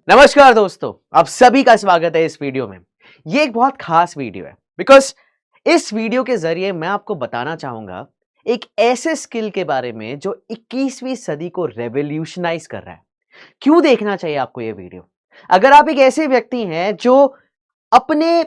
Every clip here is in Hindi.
नमस्कार दोस्तों, आप सभी का स्वागत है इस वीडियो में। ये एक बहुत खास वीडियो है बिकॉज इस वीडियो के जरिए मैं आपको बताना चाहूंगा एक ऐसे स्किल के बारे में जो 21वीं सदी को रेवोल्यूशनाइज कर रहा है। क्यों देखना चाहिए आपको ये वीडियो? अगर आप एक ऐसे व्यक्ति हैं जो अपने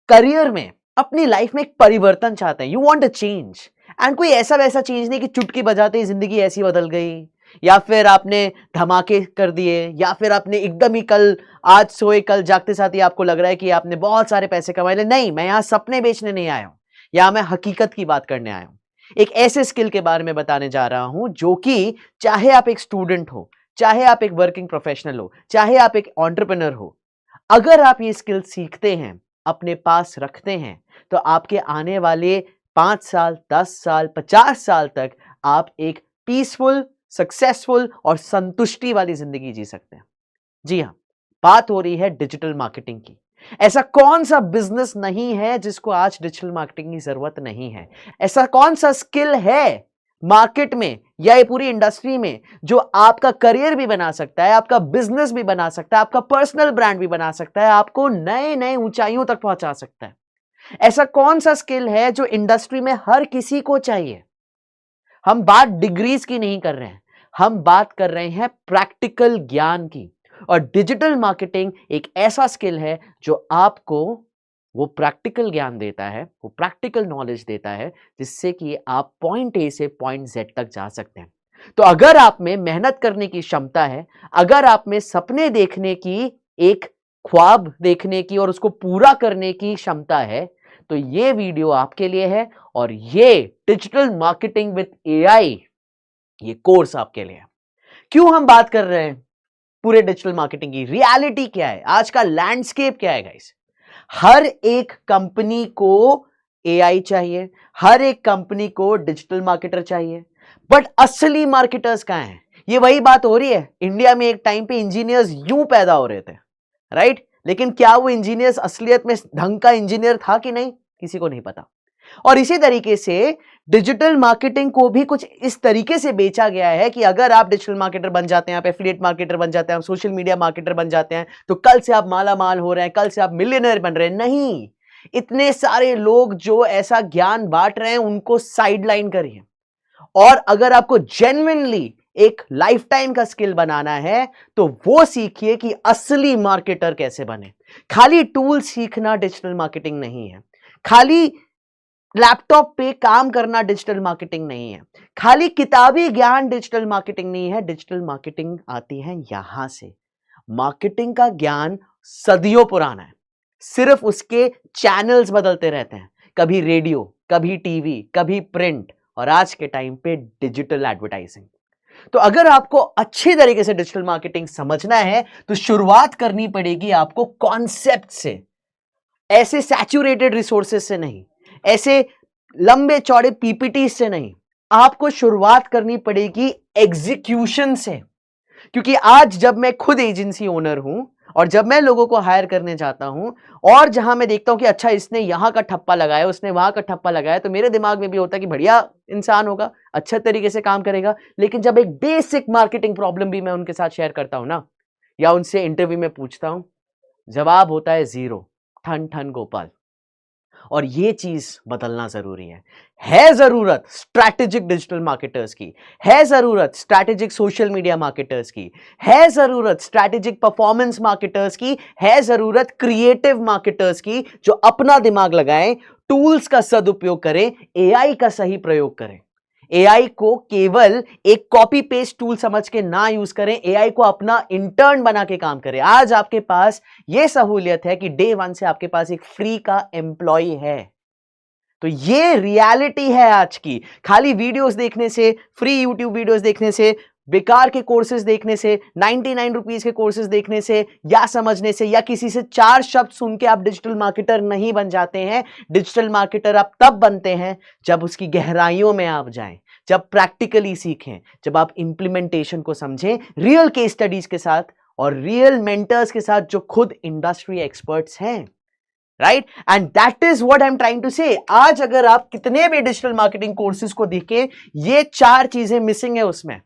करियर में, अपनी लाइफ में एक परिवर्तन चाहते हैं, you want a change, and कोई ऐसा वैसा चेंज नहीं कि चुटकी बजाते ही जिंदगी ऐसी बदल गई, या फिर आपने धमाके कर दिए, या फिर आपने एकदम ही कल आज सोए कल जागते साथ ही आपको लग रहा है कि आपने बहुत सारे पैसे कमाए ले। नहीं, मैं यहां सपने बेचने नहीं आया हूं, यहां मैं हकीकत की बात करने आया हूं। एक ऐसे स्किल के बारे में बताने जा रहा हूं जो कि चाहे आप एक स्टूडेंट हो, चाहे आप एक वर्किंग प्रोफेशनल हो, चाहे आप एक एंटरप्रेन्योर हो, अगर आप ये स्किल सीखते हैं, अपने पास रखते हैं, तो आपके आने वाले 5 साल, 10 साल, 50 साल तक आप एक पीसफुल, सक्सेसफुल और संतुष्टि वाली जिंदगी जी सकते हैं। जी हां, बात हो रही है डिजिटल मार्केटिंग की। ऐसा कौन सा बिजनेस नहीं है जिसको आज डिजिटल मार्केटिंग की जरूरत नहीं है? ऐसा कौन सा स्किल है मार्केट में या ये पूरी इंडस्ट्री में जो आपका करियर भी बना सकता है, आपका बिजनेस भी बना सकता है, आपका पर्सनल ब्रांड भी बना सकता है, आपको नए नए ऊंचाइयों तक पहुंचा सकता है? ऐसा कौन सा स्किल है जो इंडस्ट्री में हर किसी को चाहिए? हम बात डिग्रीज की नहीं कर रहे हैं, हम बात कर रहे हैं प्रैक्टिकल ज्ञान की। और डिजिटल मार्केटिंग एक ऐसा स्किल है जो आपको वो प्रैक्टिकल ज्ञान देता है, वो प्रैक्टिकल नॉलेज देता है, जिससे कि आप पॉइंट ए से पॉइंट जेड तक जा सकते हैं। तो अगर आप में मेहनत करने की क्षमता है, अगर आप में सपने देखने की, एक ख्वाब देखने की और उसको पूरा करने की क्षमता है, तो ये वीडियो आपके लिए है। और ये डिजिटल मार्केटिंग विद एआई, ये कोर्स आपके लिए है। क्यों हम बात कर रहे हैं पूरे डिजिटल मार्केटिंग की? रियलिटी क्या है, आज का लैंडस्केप क्या है गाइस? हर एक कंपनी को एआई चाहिए, हर एक कंपनी को डिजिटल मार्केटर चाहिए, बट असली मार्केटर्स कहां हैं? ये वही बात हो रही है, इंडिया में एक टाइम पे इंजीनियर्स यूं पैदा हो रहे थे, राइट? लेकिन क्या वो इंजीनियर्स असलियत में ढंग का इंजीनियर था कि नहीं, किसी को नहीं पता। और इसी तरीके से डिजिटल मार्केटिंग को भी कुछ इस तरीके से बेचा गया है कि अगर आप डिजिटल मार्केटर बन जाते हैं, आप एफिलिएट मार्केटर बन जाते हैं, आप सोशल मीडिया मार्केटर बन जाते हैं, तो कल से आप माला माल हो रहे हैं, कल से आप मिलियनर बन रहे हैं। नहीं, इतने सारे लोग जो ऐसा ज्ञान बांट रहे हैं उनको साइडलाइन करिए। और अगर आपको जेन्युइनली एक लाइफ टाइम का स्किल बनाना है, तो वो सीखिए कि असली मार्केटर कैसे बने। खाली टूल सीखना डिजिटल मार्केटिंग नहीं है, खाली लैपटॉप पे काम करना डिजिटल मार्केटिंग नहीं है, खाली किताबी ज्ञान डिजिटल मार्केटिंग नहीं है। डिजिटल मार्केटिंग आती है यहां से। मार्केटिंग का ज्ञान सदियों पुराना है, सिर्फ उसके चैनल्स बदलते रहते हैं, कभी रेडियो, कभी टीवी, कभी प्रिंट, और आज के टाइम पे डिजिटल एडवर्टाइजिंग। तो अगर आपको अच्छी तरीके से डिजिटल मार्केटिंग समझना है, तो शुरुआत करनी पड़ेगी आपको कॉन्सेप्ट से, ऐसे सैचुरेटेड रिसोर्सेज से नहीं, ऐसे लंबे चौड़े पीपीटी से नहीं। आपको शुरुआत करनी पड़ेगी एग्जीक्यूशन से। क्योंकि आज जब मैं खुद एजेंसी ओनर हूं और जब मैं लोगों को हायर करने जाता हूं, और जहां मैं देखता हूं कि अच्छा इसने यहां का ठप्पा लगाया, उसने वहां का ठप्पा लगाया, तो मेरे दिमाग में भी होता है कि बढ़िया इंसान होगा, अच्छा तरीके से काम करेगा। लेकिन जब एक बेसिक मार्केटिंग प्रॉब्लम भी मैं उनके साथ शेयर करता हूं ना, या उनसे इंटरव्यू में पूछता हूं, जवाब होता है जीरो, ठन ठन गोपाल। और ये चीज बदलना जरूरी है जरूरत स्ट्रैटेजिक डिजिटल मार्केटर्स की, है जरूरत स्ट्रैटेजिक सोशल मीडिया मार्केटर्स की, है जरूरत स्ट्रैटेजिक परफॉर्मेंस मार्केटर्स की, है जरूरत क्रिएटिव मार्केटर्स की, जो अपना दिमाग लगाएं, टूल्स का सदुपयोग करें, एआई का सही प्रयोग करें। एआई को केवल एक कॉपी पेस्ट टूल समझ के ना यूज करें, एआई को अपना इंटर्न बना के काम करें। आज आपके पास यह सहूलियत है कि डे वन से आपके पास एक फ्री का एम्प्लॉय है। तो ये रियलिटी है आज की। खाली वीडियोस देखने से, फ्री यूट्यूब वीडियोस देखने से, बेकार के कोर्सेज देखने से, 99 रुपीज के कोर्सेज देखने से या समझने से, या किसी से 4 शब्द सुन के आप डिजिटल मार्केटर नहीं बन जाते हैं। डिजिटल मार्केटर आप तब बनते हैं जब उसकी गहराइयों में आप जाएं, जब प्रैक्टिकली सीखें, जब आप इंप्लीमेंटेशन को समझें, रियल केस स्टडीज के साथ और रियल मेंटर्स के साथ जो खुद इंडस्ट्री एक्सपर्ट्स हैं। Right, and that is what I am trying to say. आज अगर आप कितने भी डिजिटल मार्केटिंग कोर्सेज को देखें, ये 4 चीजें मिसिंग है उसमें।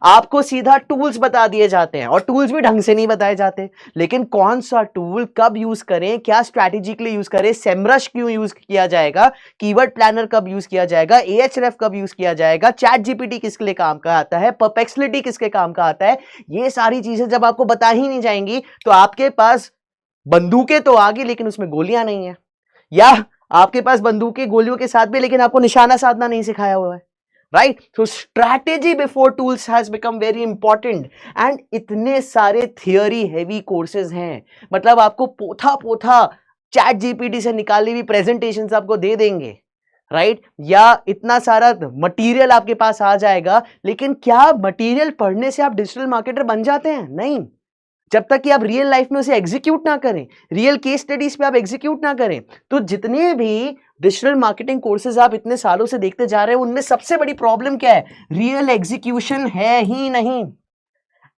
आपको सीधा टूल्स बता दिए जाते हैं और टूल्स भी ढंग से नहीं बताए जाते। लेकिन कौन सा टूल कब यूज करें, क्या स्ट्रैटेजिकली यूज करें, सेमरश क्यों यूज किया जाएगा, कीवर्ड प्लानर कब यूज किया जाएगा, एएचरेफ कब यूज किया जाएगा, चैट जीपीटी किसके लिए काम का आता है, परप्लेक्सिटी किसके काम का आता है, ये सारी चीजें जब आपको बता ही नहीं जाएंगी तो आपके पास बंदूकें तो आ गई लेकिन उसमें गोलियां नहीं है, या आपके पास बंदूकें गोलियों के साथ भी लेकिन आपको निशाना साधना नहीं सिखाया हुआ है। राइट, तो strategy before tools has become very important. And इतने सारे थियोरी हेवी कोर्सेज हैं, मतलब आपको पोथा पोथा चैट जीपीटी से निकाली हुई प्रेजेंटेशंस आपको दे देंगे, राइट, या इतना सारा मटेरियल आपके पास आ जाएगा, लेकिन क्या मटेरियल पढ़ने से आप डिजिटल मार्केटर बन जाते हैं? नहीं, जब तक कि आप रियल लाइफ में उसे एग्जीक्यूट ना करें, रियल केस स्टडीज पे आप एग्जीक्यूट ना करें। तो जितने भी डिजिटल मार्केटिंग कोर्सेज आप इतने सालों से देखते जा रहे हैं, उनमें सबसे बड़ी प्रॉब्लम क्या है? रियल एग्जीक्यूशन है ही नहीं।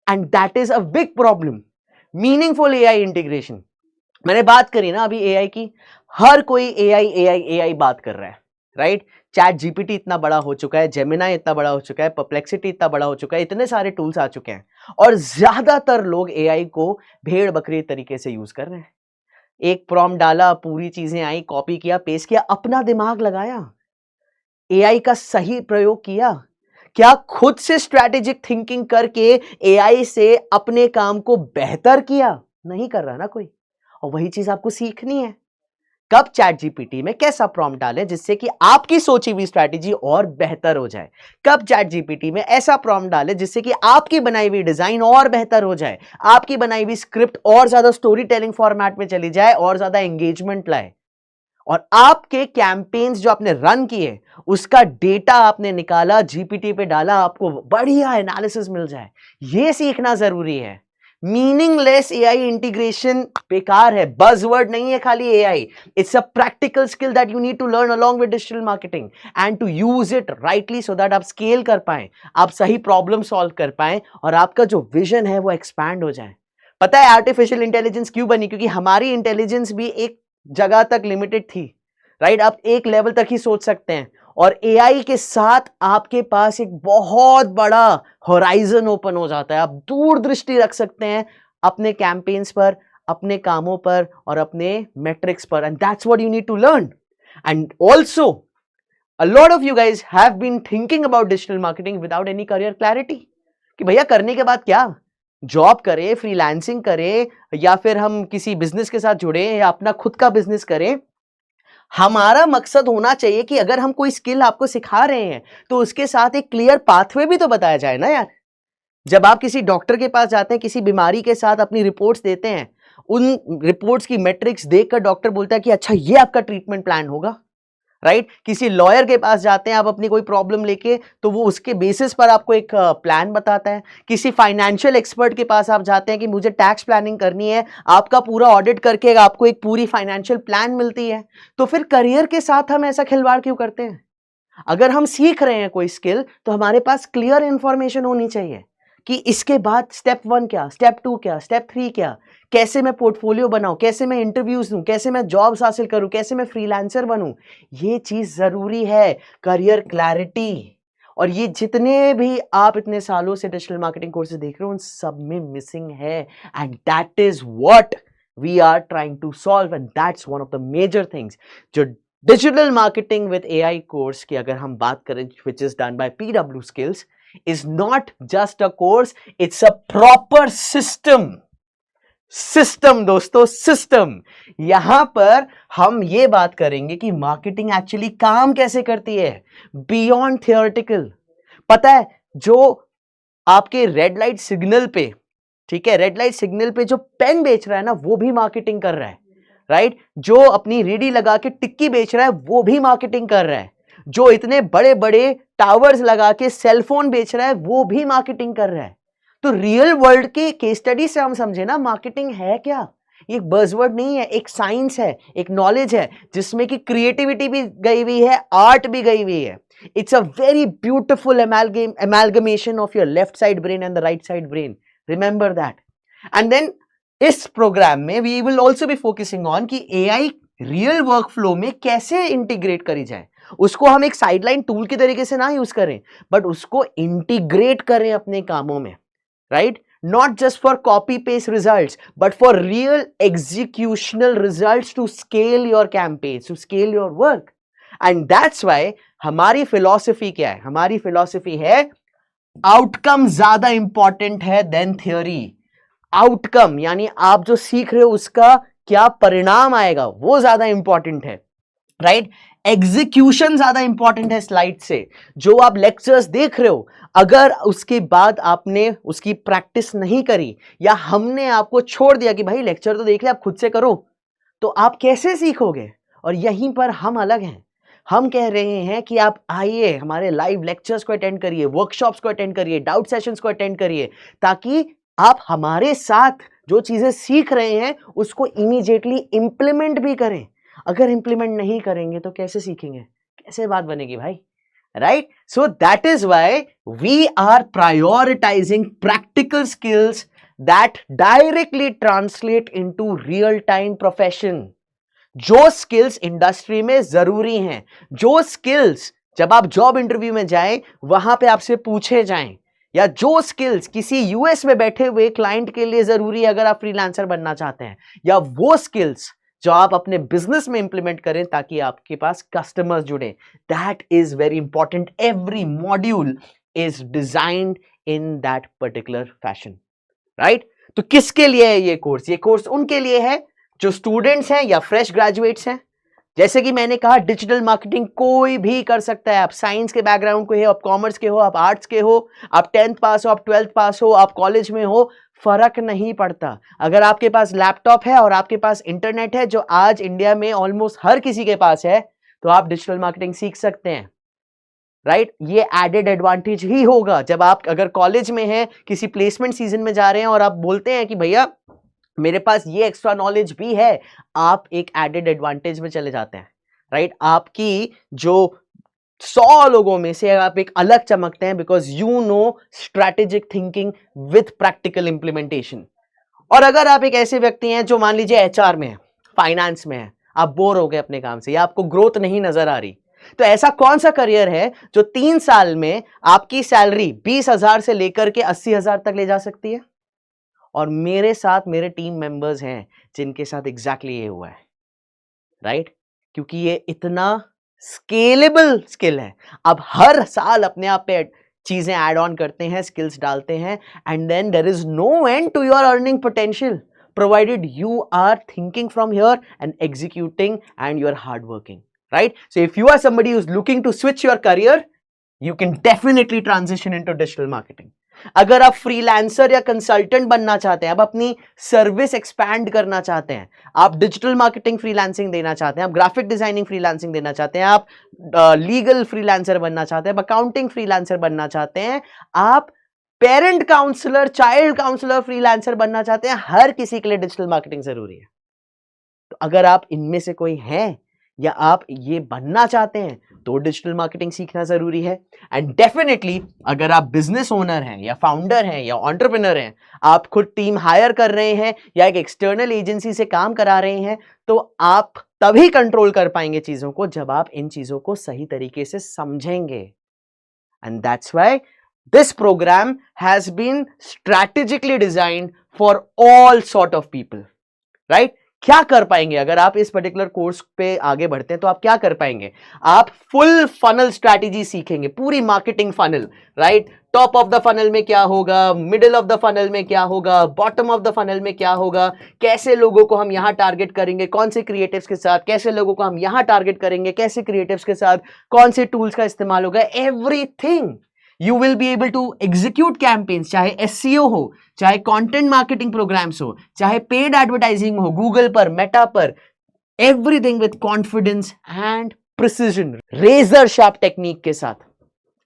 And that is a big problem. Meaningful AI integration, मैंने बात करी ना अभी एआई की, हर कोई एआई एआई एआई बात कर रहा है, राइट। चैट जीपीटी इतना बड़ा हो चुका है, जेमिनाई इतना बड़ा हो चुका है, परप्लेक्सिटी इतना बड़ा हो चुका है, इतने सारे टूल्स आ चुके हैं और ज्यादातर लोग एआई को भेड़ बकरी तरीके से यूज कर रहे हैं। एक प्रॉम्प्ट डाला, पूरी चीजें आई, कॉपी किया, पेस्ट किया, अपना दिमाग लगाया, एआई का सही प्रयोग किया, क्या खुद से स्ट्रैटेजिक थिंकिंग करके एआई से अपने काम को बेहतर किया? नहीं कर रहा ना कोई। और वही चीज आपको सीखनी है। कब चैट जीपीटी में कैसा प्रॉम्प्ट डालें जिससे कि आपकी सोची हुई स्ट्रैटेजी और बेहतर हो जाए, कब चैट जीपीटी में ऐसा प्रॉम्प्ट डालें जिससे कि आपकी बनाई हुई डिजाइन और बेहतर हो जाए, आपकी बनाई हुई स्क्रिप्ट और ज्यादा स्टोरी टेलिंग फॉर्मेट में चली जाए और ज्यादा एंगेजमेंट लाए, और आपके कैंपेन्स जो आपने रन किए उसका डेटा आपने निकाला, जीपीटी पे डाला, आपको बढ़िया एनालिसिस मिल जाए। यह सीखना जरूरी है। मीनिंगलेस एआई इंटीग्रेशन बेकार है, बज़वर्ड नहीं है खाली AI. It's a practical skill that you need to learn along with digital marketing and to use it rightly so that आप स्केल कर पाए, आप सही प्रॉब्लम सॉल्व कर पाए और आपका जो विजन है वो एक्सपैंड हो जाए। पता है आर्टिफिशियल इंटेलिजेंस क्यों बनी? क्योंकि हमारी इंटेलिजेंस भी एक जगह तक लिमिटेड थी, राइट। आप एक लेवल तक ही सोच सकते हैं और एआई के साथ आपके पास एक बहुत बड़ा होराइजन ओपन हो जाता है। आप दूर दृष्टि रख सकते हैं अपने कैंपेन्स पर, अपने कामों पर और अपने मेट्रिक्स पर, and that's what you need to learn. And also a lot of you guys have been thinking about digital marketing without any career clarity कि भैया करने के बाद क्या, जॉब करें, फ्रीलांसिंग करें, या फिर हम किसी बिजनेस के साथ जुड़े या अपना खुद का बिजनेस करें। हमारा मकसद होना चाहिए कि अगर हम कोई स्किल आपको सिखा रहे हैं तो उसके साथ एक क्लियर पाथवे भी तो बताया जाए ना यार। जब आप किसी डॉक्टर के पास जाते हैं, किसी बीमारी के साथ अपनी रिपोर्ट्स देते हैं, उन रिपोर्ट्स की मैट्रिक्स देखकर डॉक्टर बोलता है कि अच्छा ये आपका ट्रीटमेंट प्लान होगा, राइट। किसी लॉयर के पास जाते हैं आप अपनी कोई प्रॉब्लम लेके, तो वो उसके बेसिस पर आपको एक प्लान बताता है। किसी फाइनेंशियल एक्सपर्ट के पास आप जाते हैं कि मुझे टैक्स प्लानिंग करनी है, आपका पूरा ऑडिट करके आपको एक पूरी फाइनेंशियल प्लान मिलती है। तो फिर करियर के साथ हम ऐसा खिलवाड़ क्यों करते हैं? अगर हम सीख रहे हैं कोई स्किल तो हमारे पास क्लियर इंफॉर्मेशन होनी चाहिए कि इसके बाद स्टेप 1 क्या, स्टेप 2 क्या, स्टेप 3 क्या, कैसे मैं पोर्टफोलियो बनाऊं, कैसे मैं इंटरव्यूज दूं, कैसे मैं जॉब्स हासिल करूं, कैसे मैं फ्रीलांसर बनूं। ये चीज जरूरी है, करियर क्लैरिटी। और ये जितने भी आप इतने सालों से डिजिटल मार्केटिंग कोर्सेज देख रहे हो उन सब में मिसिंग है, and that is what we are trying to solve, and that's one of the major things जो digital marketing with AI course की अगर हम बात करें, which is done by PW skills, is not just a course, it's a proper system। System दोस्तों, सिस्टम। यहां पर हम ये बात करेंगे कि मार्केटिंग एक्चुअली काम कैसे करती है बियॉन्ड थियोरेटिकल। पता है जो आपके रेड लाइट सिग्नल पे, ठीक है, रेड लाइट सिग्नल पे जो पेन बेच रहा है ना वो भी मार्केटिंग कर रहा है, राइट। जो अपनी रेडी लगा के टिक्की बेच रहा है वो भी मार्केटिंग कर रहा है। जो इतने बड़े बड़े टावर्स लगा के सेलफोन बेच रहा है वो भी मार्केटिंग कर रहा है। तो रियल वर्ल्ड की केस स्टडी से हम समझे ना मार्केटिंग है क्या। ये एक बज़वर्ड नहीं है, एक साइंस है, एक नॉलेज है जिसमें कि क्रिएटिविटी भी गई हुई है, आर्ट भी गई हुई है। It's a very beautiful amalgamation of your left side brain and the right side brain, remember that. And then इस प्रोग्राम में we will also be focusing on कि एआई रियल वर्क फ्लो में कैसे इंटीग्रेट करी जाए। उसको हम एक साइडलाइन टूल के तरीके से ना यूज करें, बट उसको इंटीग्रेट करें अपने कामों में, right? Not just for copy paste results, but for real executional results to scale your campaigns, to scale your work. And that's why हमारी philosophy क्या है? हमारी philosophy है आउटकम ज्यादा इंपॉर्टेंट है देन थ्योरी। आउटकम यानी आप जो सीख रहे हो उसका क्या परिणाम आएगा वो ज्यादा इंपॉर्टेंट है, राइट? एग्जीक्यूशन ज्यादा इंपॉर्टेंट है स्लाइड से। जो आप लेक्चर्स देख रहे हो, अगर उसके बाद आपने उसकी प्रैक्टिस नहीं करी या हमने आपको छोड़ दिया कि भाई लेक्चर तो देख ले आप खुद से करो, तो आप कैसे सीखोगे? और यहीं पर हम अलग हैं। हम कह रहे हैं कि आप आइए हमारे लाइव लेक्चर्स को अटेंड करिए, वर्कशॉप्स को अटेंड करिए, डाउट सेशंस को अटेंड करिए, ताकि आप हमारे साथ जो चीजें सीख रहे हैं उसको इमीडिएटली इंप्लीमेंट भी करें। अगर इंप्लीमेंट नहीं करेंगे तो कैसे सीखेंगे, कैसे बात बनेगी भाई, right? So that is why we are prioritizing practical skills that directly translate into real time profession. जो स्किल्स इंडस्ट्री में जरूरी हैं, जो स्किल्स जब आप जॉब इंटरव्यू में जाएं वहां पे आपसे पूछे जाएं, या जो स्किल्स किसी यूएस में बैठे हुए क्लाइंट के लिए जरूरी है अगर आप फ्रीलांसर बनना चाहते हैं, या वो स्किल्स जो आप अपने बिजनेस में इंप्लीमेंट करें ताकि आपके पास कस्टमर्स जुड़े। That is very important. Every module is designed in that particular fashion, right? तो किसके लिए है ये कोर्स? ये कोर्स उनके लिए है जो स्टूडेंट्स हैं या फ्रेश ग्रेजुएट्स हैं। जैसे कि मैंने कहा, डिजिटल मार्केटिंग कोई भी कर सकता है। आप साइंस के बैकग्राउंड के हो, आप कॉमर्स के हो, आप आर्ट्स के हो, आप 10th पास हो, आप 12th पास हो, आप कॉलेज में हो, फर्क नहीं पड़ता। अगर आपके पास लैपटॉप है और आपके पास इंटरनेट है, जो आज इंडिया में ऑलमोस्ट हर किसी के पास है, तो आप डिजिटल मार्केटिंग सीख सकते हैं, राइट? ये एडेड एडवांटेज ही होगा जब आप अगर कॉलेज में हैं, किसी प्लेसमेंट सीजन में जा रहे हैं और आप बोलते हैं कि भैया मेरे पास ये एक्स्ट्रा नॉलेज भी है, आप एक एडेड एडवांटेज में चले जाते हैं, राइट? आपकी जो 100 लोगों में से आप एक अलग चमकते हैं, because you know strategic thinking with practical implementation. और अगर आप एक ऐसे व्यक्ति हैं जो मान लीजिए एचआर में है, फाइनेंस में है, आप बोर हो गए अपने काम से या आपको ग्रोथ नहीं नजर आ रही, तो ऐसा कौन सा करियर है जो 3 साल में आपकी सैलरी 20,000 से लेकर के 80,000 तक ले जा सकती है? और मेरे साथ मेरे टीम मेंबर्स हैं जिनके साथ एग्जैक्टली ये हुआ है, राइट? क्योंकि ये इतना स्केलेबल स्किल है। अब हर साल अपने आप पे चीजें ऐड ऑन करते हैं, स्किल्स डालते हैं, and then there is no end to your earning potential, provided you are thinking from here and executing and you're hardworking, right? So if you are somebody who's looking to switch your career, you can definitely transition into digital marketing. अगर आप फ्रीलांसर या कंसल्टेंट बनना चाहते हैं, आप अपनी सर्विस एक्सपैंड करना चाहते हैं, आप डिजिटल मार्केटिंग फ्रीलांसिंग देना चाहते हैं, आप ग्राफिक डिजाइनिंग फ्रीलांसिंग देना चाहते हैं, आप लीगल फ्रीलांसर बनना चाहते हैं, आप अकाउंटिंग फ्रीलांसर बनना चाहते हैं, आप parent counsellor, child counsellor freelancer बनना चाहते हैं, हर किसी के लिए डिजिटल मार्केटिंग जरूरी है। तो अगर आप इनमें से कोई हैं या आप ये बनना चाहते हैं तो डिजिटल मार्केटिंग सीखना जरूरी है। एंड डेफिनेटली अगर आप बिजनेस ओनर हैं या फाउंडर हैं या एंटरप्रेन्योर हैं, आप खुद टीम हायर कर रहे हैं या एक एक्सटर्नल एजेंसी से काम करा रहे हैं, तो आप तभी कंट्रोल कर पाएंगे चीजों को जब आप इन चीजों को सही तरीके से समझेंगे। And that's why this program has been strategically designed for all sort of people, right? क्या कर पाएंगे अगर आप इस पर्टिकुलर कोर्स पे आगे बढ़ते हैं? तो आप क्या कर पाएंगे? आप फुल फनल स्ट्रैटेजी सीखेंगे, पूरी marketing funnel, right? Top of the funnel में क्या होगा, मिडिल ऑफ द फनल में क्या होगा, बॉटम ऑफ द फनल में क्या होगा, कैसे लोगों को हम यहां टारगेट करेंगे, कौन से क्रिएटिव्स के साथ, कैसे लोगों को हम यहां टारगेट करेंगे, कैसे क्रिएटिव्स के साथ, कौन से टूल्स का इस्तेमाल होगा, everything. You will be able to execute campaigns, चाहे SEO हो, चाहे content marketing programs हो, चाहे paid advertising हो, Google पर, Meta पर, everything with confidence and precision, razor sharp technique के साथ,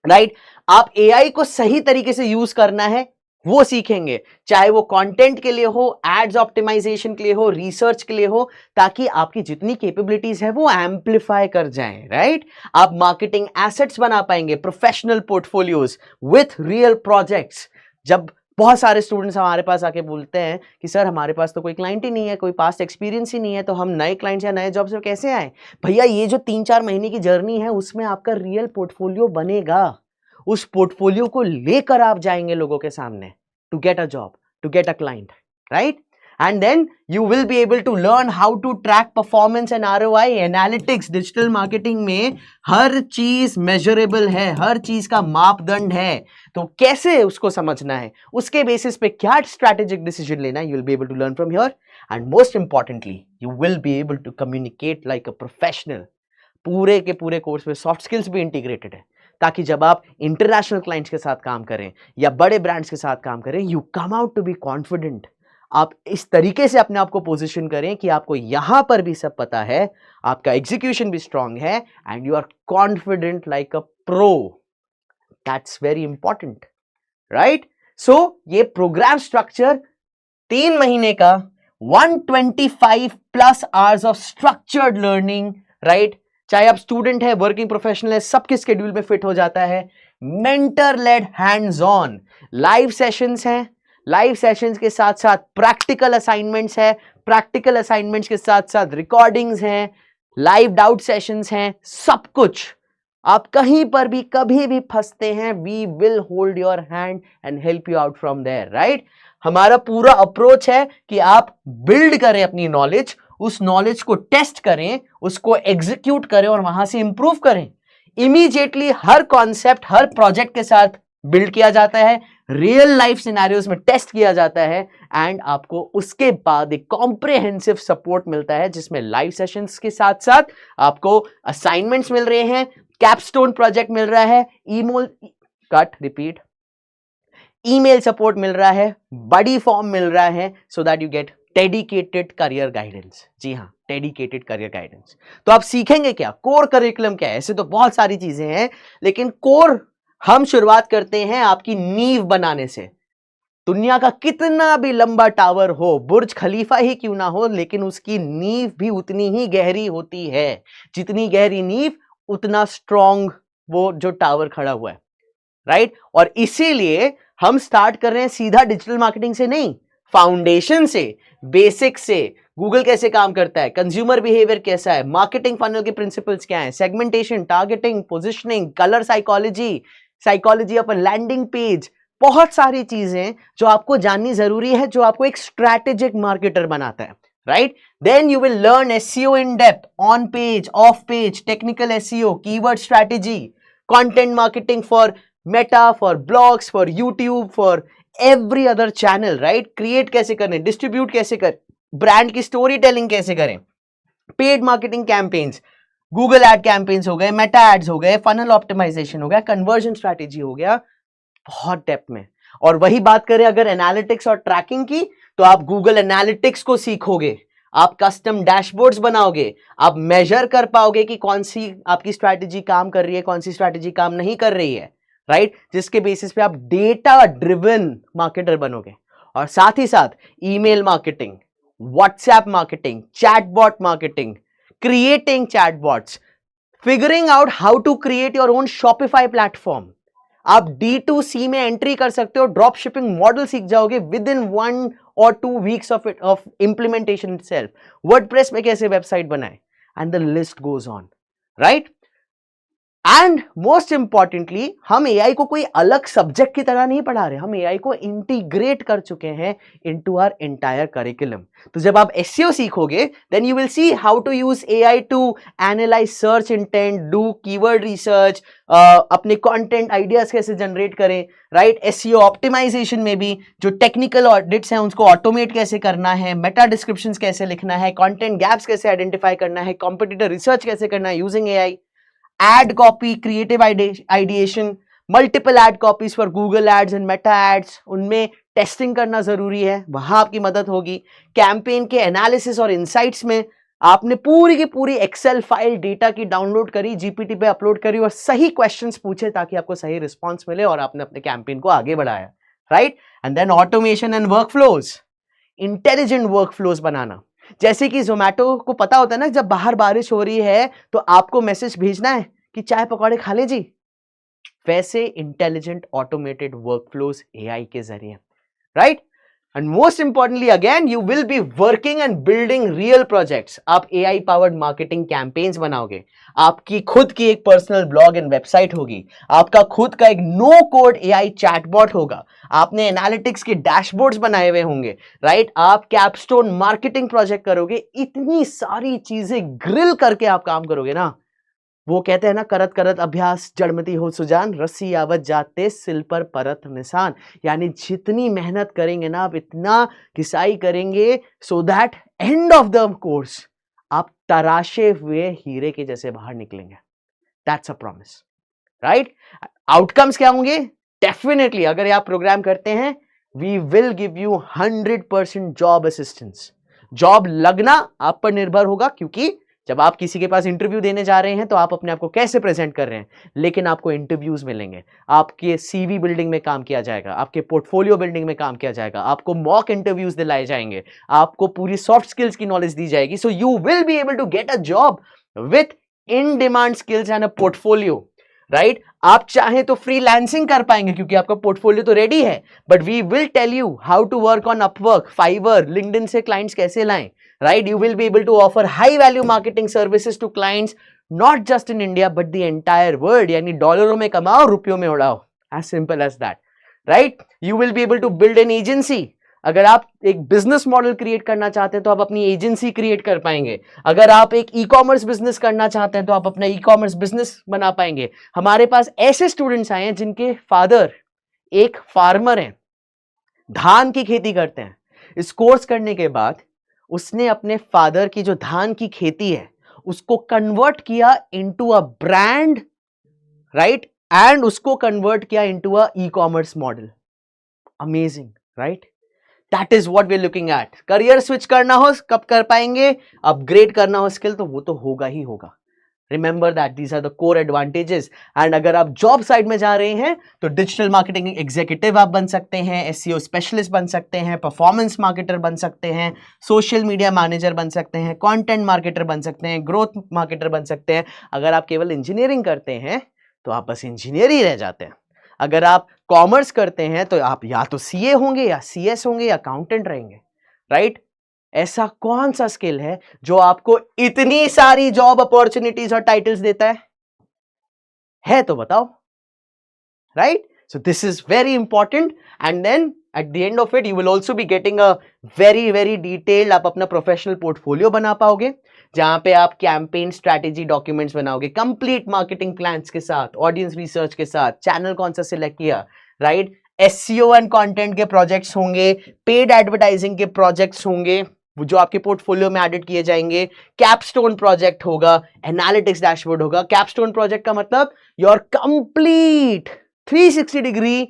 right? आप AI को सही तरीके से यूज करना है वो सीखेंगे, चाहे वो कंटेंट के लिए हो, एड्स ऑप्टिमाइजेशन के लिए हो, रिसर्च के लिए हो, ताकि आपकी जितनी कैपेबिलिटीज है वो एम्पलीफाई कर जाएं, राइट? आप मार्केटिंग एसेट्स बना पाएंगे, professional portfolios with real projects. जब बहुत सारे स्टूडेंट्स हमारे पास आके बोलते हैं कि सर हमारे पास तो कोई क्लाइंट ही नहीं है, कोई पास्ट एक्सपीरियंस ही नहीं है, तो हम नए क्लाइंट्स या नए जॉब से कैसे आए? भैया ये जो 3-4 महीने की जर्नी है उसमें आपका रियल पोर्टफोलियो बनेगा। उस पोर्टफोलियो को लेकर आप जाएंगे लोगों के सामने to get a job, to get a client, right? And then you will be able to learn how to track performance and ROI analytics। Digital marketing में हर चीज मेजरेबल है, हर चीज का मापदंड है, तो कैसे उसको समझना है, उसके बेसिस पे क्या स्ट्रैटेजिक डिसीजन लेना है, you will be able to learn from here. And most importantly you will be able to communicate like a professional. पूरे के पूरे कोर्स में सॉफ्ट स्किल्स भी इंटीग्रेटेड है, ताकि जब आप इंटरनेशनल क्लाइंट्स के साथ काम करें या बड़े ब्रांड्स के साथ काम करें, you come out to be confident. आप इस तरीके से अपने आप को पोजीशन करें कि आपको यहां पर भी सब पता है, आपका एग्जीक्यूशन भी स्ट्रांग है, and you are confident like a pro. That's very important, right? So ये प्रोग्राम स्ट्रक्चर 3 महीने का 125 plus hours of structured learning, right? चाहे आप स्टूडेंट है, वर्किंग प्रोफेशनल है, सबके स्केड्यूल में फिट हो जाता है। Mentor led hands on live sessions हैं, लाइव सेशंस के साथ साथ प्रैक्टिकल असाइनमेंट्स है, प्रैक्टिकल असाइनमेंट्स के साथ साथ रिकॉर्डिंग्स हैं, लाइव डाउट सेशंस हैं, सब कुछ। आप कहीं पर भी कभी भी फंसते हैं, we will hold your hand and help you out from there, right? हमारा पूरा अप्रोच है कि आप बिल्ड करें अपनी नॉलेज, उस नॉलेज को टेस्ट करें, उसको एग्जीक्यूट करें और वहां से इंप्रूव करें। इमीडिएटली हर कॉन्सेप्ट हर प्रोजेक्ट के साथ बिल्ड किया जाता है, रियल लाइफ सिनेरियोज में टेस्ट किया जाता है, एंड आपको उसके बाद एक कॉम्प्रिहेंसिव सपोर्ट मिलता है, जिसमें लाइव सेशंस के साथ साथ आपको असाइनमेंट्स मिल रहे हैं, कैपस्टोन प्रोजेक्ट मिल रहा है, ईमेल सपोर्ट मिल रहा है, बडी फॉर्म मिल रहा है, so that you get dedicated career guidance. जी हाँ, डेडिकेटेड करियर गाइडेंस। तो आप सीखेंगे क्या, कोर करिकुलम क्या है? ऐसे तो बहुत सारी चीजें हैं, लेकिन कोर हम शुरुआत करते हैं आपकी नींव बनाने से। दुनिया का कितना भी लंबा टावर हो, बुर्ज खलीफा ही क्यों ना हो, लेकिन उसकी नींव भी उतनी ही गहरी होती है। जितनी गहरी नींव उतना स्ट्रॉन्ग वो जो टावर खड़ा हुआ है, राइट? और इसीलिए हम स्टार्ट कर रहे हैं सीधा डिजिटल मार्केटिंग से नहीं, फाउंडेशन से, बेसिक से। गूगल कैसे काम करता है, कंज्यूमर बिहेवियर कैसा है, मार्केटिंग फनल के प्रिंसिपल्स क्या है, segmentation, targeting, positioning, colour psychology, psychology of a landing page, बहुत सारी चीजें जो आपको जाननी जरूरी है, जो आपको एक स्ट्रैटेजिक मार्केटर बनाता है, right? Then you will learn SEO in depth, on page, off page, technical SEO, keyword strategy, content marketing for Meta, for blogs, for YouTube, for every other channel, right? Create कैसे करें, डिस्ट्रीब्यूट कैसे करें, ब्रांड की स्टोरी टेलिंग कैसे करें, paid marketing campaigns, Google ad campaigns हो गए, मेटा एड्स हो गए, फनल ऑप्टिमाइजेशन हो गया, कन्वर्जन स्ट्रैटेजी हो गया, बहुत डेप्थ में। और वही बात करें अगर एनालिटिक्स और ट्रैकिंग की, तो आप गूगल एनालिटिक्स को सीखोगे, आप कस्टम डैशबोर्ड्स बनाओगे, आप मेजर कर पाओगे कि कौन सी आपकी स्ट्रैटेजी काम कर रही है, कौन सी स्ट्रैटेजी काम नहीं कर रही है, राइट? जिसके बेसिस पे आप डेटा ड्रिवन मार्केटर बनोगे। और साथ ही साथ email marketing, WhatsApp marketing, chatbot marketing, creating chatbots, figuring out how to create your own Shopify platform. आप D2C में एंट्री कर सकते हो, ड्रॉप शिपिंग मॉडल सीख जाओगे with in 1 or 2 weeks of implementation itself. WordPress में कैसे वेबसाइट बनाए, and the list goes on, right? And most importantly हम एआई को कोई अलग सब्जेक्ट की तरह नहीं पढ़ा रहे, हम एआई को इंटीग्रेट कर चुके हैं इनटू आवर एंटायर करिकुलम। तो जब आप एसईओ सीखोगे, then you will see how to use AI to analyse search intent, do keyword research, अपने कंटेंट आइडियाज कैसे जनरेट करें, राइट? एसईओ ऑप्टिमाइजेशन में भी जो टेक्निकल ऑडिट्स हैं उसको ऑटोमेट कैसे करना है, मेटा डिस्क्रिप्शंस कैसे लिखना है, कंटेंट गैप्स कैसे आइडेंटिफाई करना है, कॉम्पिटिटर रिसर्च कैसे करना है using AI, ad copy, creative ideation, multiple ad copies for Google ads and meta ads, उनमें टेस्टिंग करना जरूरी है, वहां आपकी मदद होगी। कैंपेन के एनालिसिस और इनसाइट्स में आपने पूरी की पूरी एक्सेल फाइल डेटा की डाउनलोड करी, जीपीटी पे अपलोड करी और सही क्वेश्चंस पूछे ताकि आपको सही रिस्पॉन्स मिले और आपने अपने कैंपेन को आगे बढ़ाया, right? And then automation and workflows, intelligent workflows बनाना। जैसे कि जोमैटो को पता होता है ना, जब बाहर बारिश हो रही है तो आपको मैसेज भेजना है कि चाय पकौड़े खा ले जी, वैसे इंटेलिजेंट ऑटोमेटेड वर्कफ्लोज एआई के जरिए right? And most importantly again you will be working and building real projects. आप AI पावर्ड मार्केटिंग कैंपेन्स बनाओगे, आपकी खुद की एक पर्सनल ब्लॉग एंड वेबसाइट होगी, आपका खुद का एक नो कोड AI चैटबॉट होगा, आपने एनालिटिक्स के डैशबोर्ड्स बनाए हुए होंगे, राइट? आप कैपस्टोन मार्केटिंग प्रोजेक्ट करोगे. इतनी सारी चीजें ग्रिल करके आप काम करोगे ना. वो कहते हैं ना, करत करत अभ्यास जड़मती हो सुजान, रस्सी आवत जाते सिल पर परत निशान. यानी जितनी मेहनत करेंगे ना आप, इतना घिसाई करेंगे, so that end of the course आप तराशे हुए हीरे के जैसे बाहर निकलेंगे. That's a promise, right? Outcomes क्या होंगे? डेफिनेटली अगर आप प्रोग्राम करते हैं, we will give you 100% job assistance. Job लगना आप पर निर्भर होगा, क्योंकि जब आप किसी के पास इंटरव्यू देने जा रहे हैं तो आप अपने आप को कैसे प्रेजेंट कर रहे हैं, लेकिन आपको इंटरव्यूज मिलेंगे, आपके CV बिल्डिंग में काम किया जाएगा, आपके पोर्टफोलियो बिल्डिंग में काम किया जाएगा, आपको मॉक इंटरव्यूज दिलाए जाएंगे, आपको पूरी सॉफ्ट स्किल्स की नॉलेज दी जाएगी. So you will be able to get a job with in demand skills and a portfolio, right? आप चाहें तो फ्रीलांसिंग कर पाएंगे क्योंकि आपका पोर्टफोलियो तो रेडी है, but we will tell you how to work on Upwork, Fiverr, LinkedIn से क्लाइंट्स कैसे लाएं, right? You will be able to offer high value marketing services to clients not just in India but the entire world. यानी डॉलरों में कमाओ, रुपयों में उड़ाओ. As simple as that, right? You will be able to build an agency. अगर आप एक बिजनेस मॉडल क्रिएट करना चाहते हैं तो आप अपनी एजेंसी क्रिएट कर पाएंगे. अगर आप एक ई-कॉमर्स बिजनेस करना चाहते हैं तो आप अपना ई-कॉमर्स बिजनेस बना पाएंगे. हमारे पास ऐसे स्टूडेंट्स आए हैं जिनके फादर एक फार्मर हैं, धान की खेती करते हैं. इस कोर्स करने के बाद उसने अपने फादर की जो धान की खेती है उसको कन्वर्ट किया into a brand, right? And उसको कन्वर्ट किया into a e-commerce model. Amazing, right? That is what we are looking at. Career switch करना हो कब कर पाएंगे? अपग्रेड करना हो स्किल तो वो तो होगा ही होगा. Remember that these are the core advantages. And अगर आप जॉब साइड में जा रहे हैं तो डिजिटल मार्केटिंग एग्जीक्यूटिव आप बन सकते हैं, SEO स्पेशलिस्ट बन सकते हैं, परफॉर्मेंस मार्केटर बन सकते हैं, सोशल मीडिया मैनेजर बन सकते हैं, कंटेंट मार्केटर बन सकते हैं, ग्रोथ मार्केटर बन सकते हैं. अगर आप केवल इंजीनियरिंग करते हैं तो आप बस इंजीनियर ही रह जाते हैं. अगर आप कॉमर्स करते हैं तो आप या तो CA होंगे या CS होंगे या अकाउंटेंट रहेंगे, राइट? ऐसा कौन सा स्किल है जो आपको इतनी सारी जॉब अपॉर्चुनिटीज और टाइटल्स देता है तो बताओ, right? So this is very important. And then at the end of it you will also be getting a very very detailed, आप अपना प्रोफेशनल पोर्टफोलियो बना पाओगे जहां पे आप कैंपेन स्ट्रैटेजी डॉक्यूमेंट्स बनाओगे, कंप्लीट मार्केटिंग प्लान्स के साथ, ऑडियंस रिसर्च के साथ, चैनल कौन सा सिलेक्ट किया, राइट? SEO एंड कंटेंट के प्रोजेक्ट्स होंगे, पेड एडवर्टाइजिंग के प्रोजेक्ट्स होंगे जो आपके पोर्टफोलियो में एडिट किए जाएंगे, कैपस्टोन प्रोजेक्ट होगा, एनालिटिक्स डैशबोर्ड होगा. कैपस्टोन प्रोजेक्ट का मतलब your complete 360 degree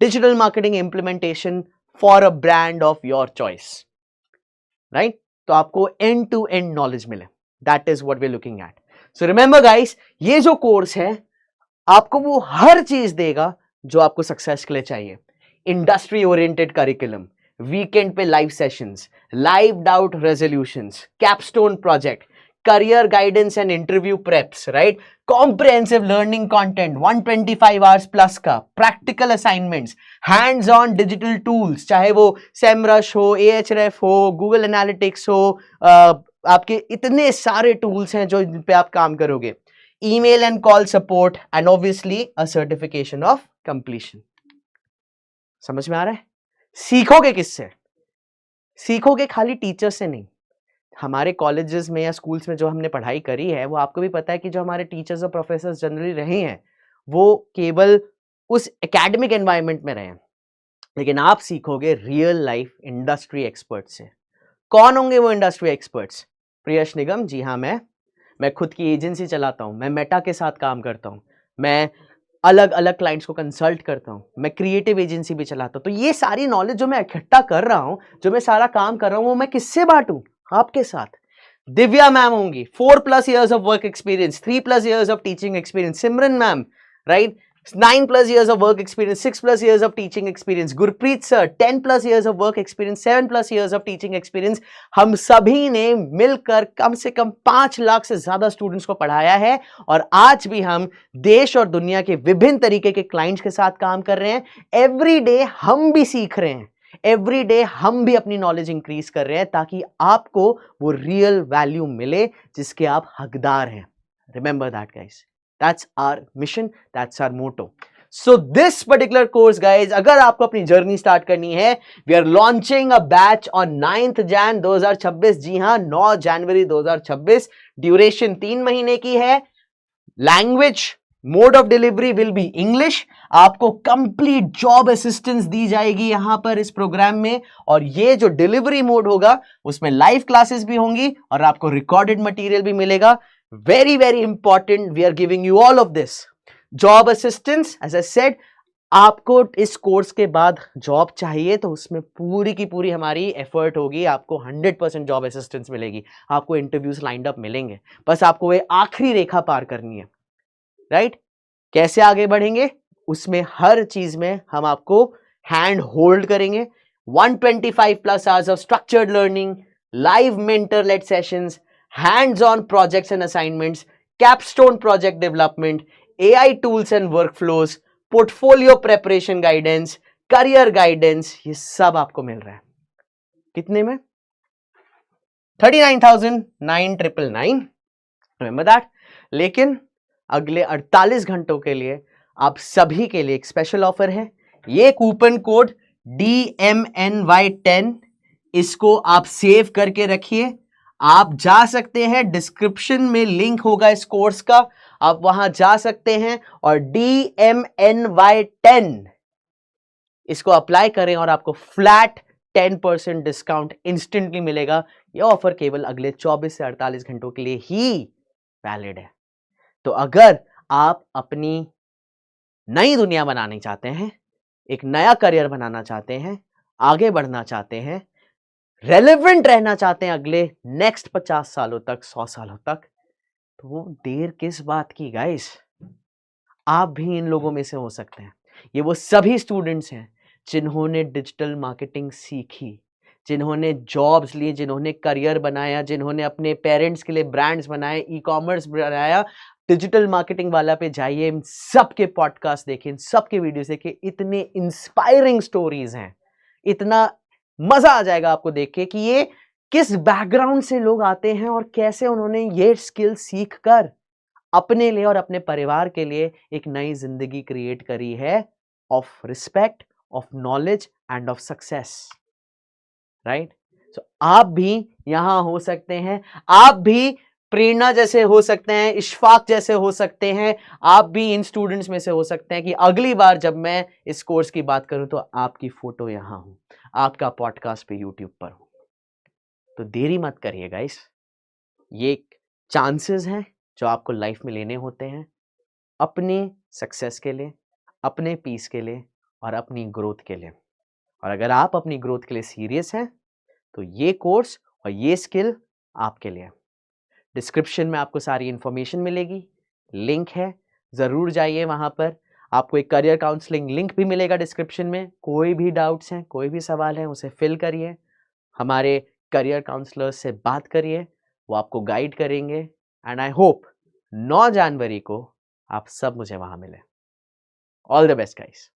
digital marketing implementation for a brand of your choice, right? तो आपको एंड टू एंड नॉलेज मिले. That is what we are looking at. So remember guys, ये जो कोर्स है आपको वो हर चीज देगा जो आपको सक्सेस के लिए चाहिए. इंडस्ट्री ओरिएंटेड करिकुलम, वीकेंड पे live sessions, live doubt resolutions, capstone project, career guidance and interview preps, right? Comprehensive learning content, 125 hours plus का, practical assignments, hands on digital tools, चाहे वो SEMrush हो, Ahref हो, Google Analytics हो, आपके इतने सारे tools हैं जो इन पे आप काम करोगे. Email and call support and obviously a certification of completion. समझ में आ रहा है? सीखोगे किससे? सीखोगे खाली टीचर से नहीं. हमारे कॉलेजेस में या स्कूल्स में जो हमने पढ़ाई करी है वो आपको भी पता है कि जो हमारे टीचर्स और प्रोफेसर्स जनरली रहे हैं वो केवल उस एकेडमिक एनवायरनमेंट में रहे हैं, लेकिन आप सीखोगे रियल लाइफ इंडस्ट्री एक्सपर्ट से. कौन होंगे वो इंडस्ट्री एक्सपर्ट्स? प्रियश निगम जी हाँ, मैं खुद की एजेंसी चलाता हूँ, मैं मेटा के साथ काम करता हूँ, मैं अलग अलग क्लाइंट्स को कंसल्ट करता हूँ, मैं क्रिएटिव एजेंसी भी चलाता हूँ. तो ये सारी नॉलेज जो मैं इकट्ठा कर रहा हूँ, जो मैं सारा काम कर रहा हूँ, वो मैं किससे बांटूं? आपके साथ. दिव्या मैम होंगी, 4+ years of work experience, 3+ years of teaching experience. Simran ma'am, right, 9+ years of work experience, 6+ years of teaching experience. Gurpreet sir, 10+ years of work experience, 7+ years of teaching experience. हम सभी ने मिलकर कम से कम 5 लाख से ज्यादा स्टूडेंट्स को पढ़ाया है और आज भी हम देश और दुनिया के विभिन्न तरीके के क्लाइंट्स के साथ काम कर रहे हैं. एवरी डे हम भी सीख रहे हैं. एवरी डे हम भी अपनी नॉलेज इंक्रीज कर रहे हैं ताकि आपको वो रियल वैल्यू मिले जिसके आप हकदार हैं। Remember that guys, that's our mission, that's our motto. So this particular course guys, अगर आपको अपनी जर्नी स्टार्ट करनी है, we are launching a batch on 9th Jan 2026। जी हां, 9 जनवरी 2026। ड्यूरेशन 3 महीने की है। Language mode of delivery will be English. आपको कंप्लीट जॉब असिस्टेंस दी जाएगी यहां पर इस प्रोग्राम में, और ये जो डिलीवरी मोड होगा उसमें लाइव क्लासेस भी होंगी और आपको रिकॉर्डेड मटेरियल भी मिलेगा। Very very important, we are giving you all of this job assistance. As I said, आपको इस कोर्स के बाद जॉब चाहिए तो उसमें पूरी की पूरी हमारी एफर्ट होगी, आपको 100% जॉब असिस्टेंस मिलेगी, आपको इंटरव्यूज लाइंड अप मिलेंगे, बस आपको ये आखिरी रेखा पार करनी है। राइट? कैसे आगे बढ़ेंगे उसमें हर चीज में हम आपको हैंड होल्ड करेंगे। 125 plus hours of structured learning, live mentor led sessions, hands on projects and assignments, capstone project development, AI tools and workflows, portfolio preparation guidance, career guidance, ये सब आपको मिल रहा है। कितने में? 39,999। Remember that. लेकिन अगले 48 घंटों के लिए आप सभी के लिए एक स्पेशल ऑफर है। ये कूपन कोड DMNY10, इसको आप सेव करके रखिए। आप जा सकते हैं, डिस्क्रिप्शन में लिंक होगा इस कोर्स का, आप वहां जा सकते हैं और DMNY10 इसको अप्लाई करें और आपको फ्लैट 10% डिस्काउंट इंस्टेंटली मिलेगा। यह ऑफर केवल अगले 24 से 48 घंटों के लिए ही वैलिड है। तो अगर आप अपनी नई दुनिया बनानी चाहते हैं, एक नया करियर बनाना चाहते हैं, आगे बढ़ना चाहते हैं, रेलेवेंट रहना चाहते हैं अगले नेक्स्ट 50 सालों तक, 100 सालों तक, तो वो देर किस बात की गाइस? आप भी इन लोगों में से हो सकते हैं। ये वो सभी स्टूडेंट्स हैं जिन्होंने डिजिटल मार्केटिंग सीखी, जिन्होंने जॉब्स ली, जिन्होंने करियर बनाया, जिन्होंने अपने पेरेंट्स के लिए ब्रांड्स बनाए, ई कॉमर्स बनाया। डिजिटल मार्केटिंग वाला पे जाइए, इन सबके पॉडकास्ट देखिए, इन सबके वीडियोस देखिए, इतने इंस्पायरिंग स्टोरीज हैं, इतना मजा आ जाएगा आपको देख के कि ये किस बैकग्राउंड से लोग आते हैं और कैसे उन्होंने ये स्किल सीख कर अपने लिए और अपने परिवार के लिए एक नई जिंदगी क्रिएट करी है, of respect, of knowledge and of success. Right? So आप भी यहां हो सकते हैं, आप भी प्रेरणा जैसे हो सकते हैं, इशफाक जैसे हो सकते हैं, आप भी इन स्टूडेंट्स में से हो सकते हैं कि अगली बार जब मैं इस कोर्स की बात करूं तो आपकी फोटो यहां हो, आपका पॉडकास्ट पे यूट्यूब पर हो। तो देरी मत करिए गाइस, ये चांसेस हैं जो आपको लाइफ में लेने होते हैं, अपनी सक्सेस के लिए, अपने पीस के लिए और अपनी ग्रोथ के लिए। और अगर आप अपनी ग्रोथ के लिए सीरियस हैं तो ये कोर्स और ये स्किल आपके लिए। डिस्क्रिप्शन में आपको सारी इंफॉर्मेशन मिलेगी, लिंक है, जरूर जाइए वहां पर। आपको एक करियर काउंसलिंग लिंक भी मिलेगा डिस्क्रिप्शन में। कोई भी डाउट्स हैं, कोई भी सवाल है, उसे फिल करिए, हमारे करियर काउंसलर्स से बात करिए, वो आपको गाइड करेंगे। एंड आई होप 9 जनवरी को आप सब मुझे वहां मिले। All the best guys.